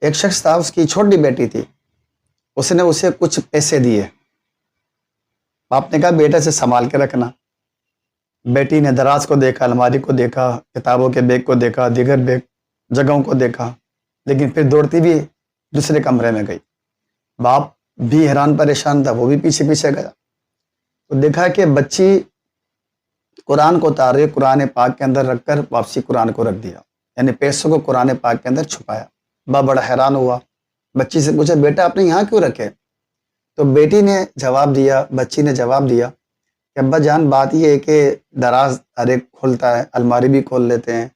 ایک شخص تھا، اس کی چھوٹی بیٹی تھی، اس نے اسے کچھ پیسے دیے. باپ نے کہا بیٹے سے سنبھال کے رکھنا. بیٹی نے دراز کو دیکھا، الماری کو دیکھا، کتابوں کے بیگ کو دیکھا، دیگر بیگ جگہوں کو دیکھا، لیکن پھر دوڑتی بھی دوسرے کمرے میں گئی. باپ بھی حیران پریشان تھا، وہ بھی پیچھے پیچھے گیا تو دیکھا کہ بچی قرآن کو اتار رہی، قرآن پاک کے اندر رکھ کر واپسی قرآن کو رکھ دیا، یعنی پیسوں کو قرآن پاک کے اندر چھپایا. باپ بڑا حیران ہوا، بچی سے پوچھا بیٹا آپ نے یہاں کیوں رکھے؟ تو بیٹی نے جواب دیا، بچی نے جواب دیا کہ ابا جان بات یہ ہے کہ دراز ہر ایک کھولتا ہے، الماری بھی کھول لیتے ہیں،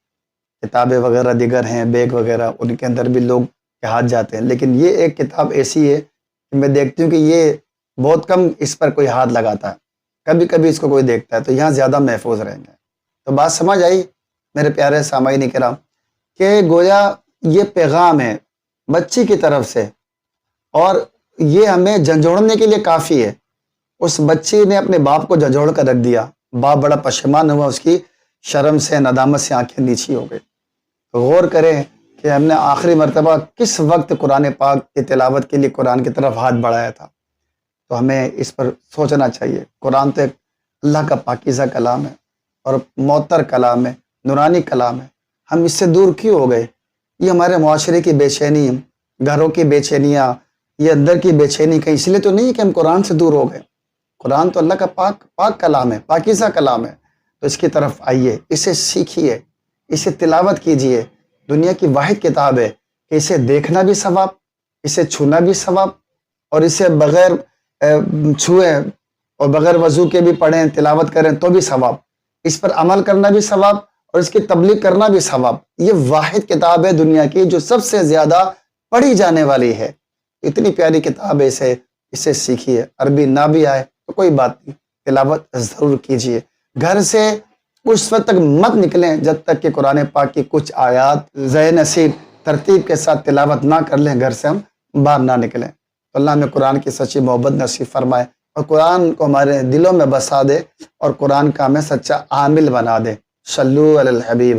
کتابیں وغیرہ دیگر ہیں، بیگ وغیرہ ان کے اندر بھی لوگ کے ہاتھ جاتے ہیں، لیکن یہ ایک کتاب ایسی ہے کہ میں دیکھتی ہوں کہ یہ بہت کم اس پر کوئی ہاتھ لگاتا ہے، کبھی کبھی اس کو کوئی دیکھتا ہے، تو یہاں زیادہ محفوظ رہیں گے. تو بات سمجھ آئی میرے پیارے سامعین کرام کہ گویا یہ پیغام ہے بچی کی طرف سے، اور یہ ہمیں جھنجھوڑنے کے لیے کافی ہے. اس بچی نے اپنے باپ کو جھنجھوڑ کر رکھ دیا، باپ بڑا پشیمان ہوا، اس کی شرم سے ندامت سے آنکھیں نیچی ہو گئی. غور کریں کہ ہم نے آخری مرتبہ کس وقت قرآن پاک کی تلاوت کے لیے قرآن کی طرف ہاتھ بڑھایا تھا. تو ہمیں اس پر سوچنا چاہیے. قرآن تو ایک اللہ کا پاکیزہ کلام ہے اور معطر کلام ہے، نورانی کلام ہے. ہم اس سے دور کیوں ہو گئے؟ یہ ہمارے معاشرے کی بے چینی، گھروں کی بے چینیاں، یہ اندر کی بے چینی کہیں اس لیے تو نہیں کہ ہم قرآن سے دور ہو گئے. قرآن تو اللہ کا پاک کلام ہے، پاکیزہ کلام ہے. تو اس کی طرف آئیے، اسے سیکھیے، اسے تلاوت کیجئے. دنیا کی واحد کتاب ہے کہ اسے دیکھنا بھی ثواب، اسے چھونا بھی ثواب، اور اسے بغیر چھوئے اور بغیر وضو کے بھی پڑھیں، تلاوت کریں تو بھی ثواب. اس پر عمل کرنا بھی ثواب اور اس کی تبلیغ کرنا بھی ثواب. یہ واحد کتاب ہے دنیا کی جو سب سے زیادہ پڑھی جانے والی ہے. اتنی پیاری کتاب ہے، اسے سیکھیے. عربی نہ بھی آئے تو کوئی بات نہیں، تلاوت ضرور کیجئے. گھر سے اس وقت تک مت نکلیں جب تک کہ قرآن پاک کی کچھ آیات ذہن نصیب ترتیب کے ساتھ تلاوت نہ کر لیں، گھر سے ہم باہر نہ نکلیں. تو اللہ ہمیں قرآن کی سچی محبت نصیب فرمائے اور قرآن کو ہمارے دلوں میں بسا دے اور قرآن کا ہمیں سچا عامل بنا دے. صلو علی الحبیب.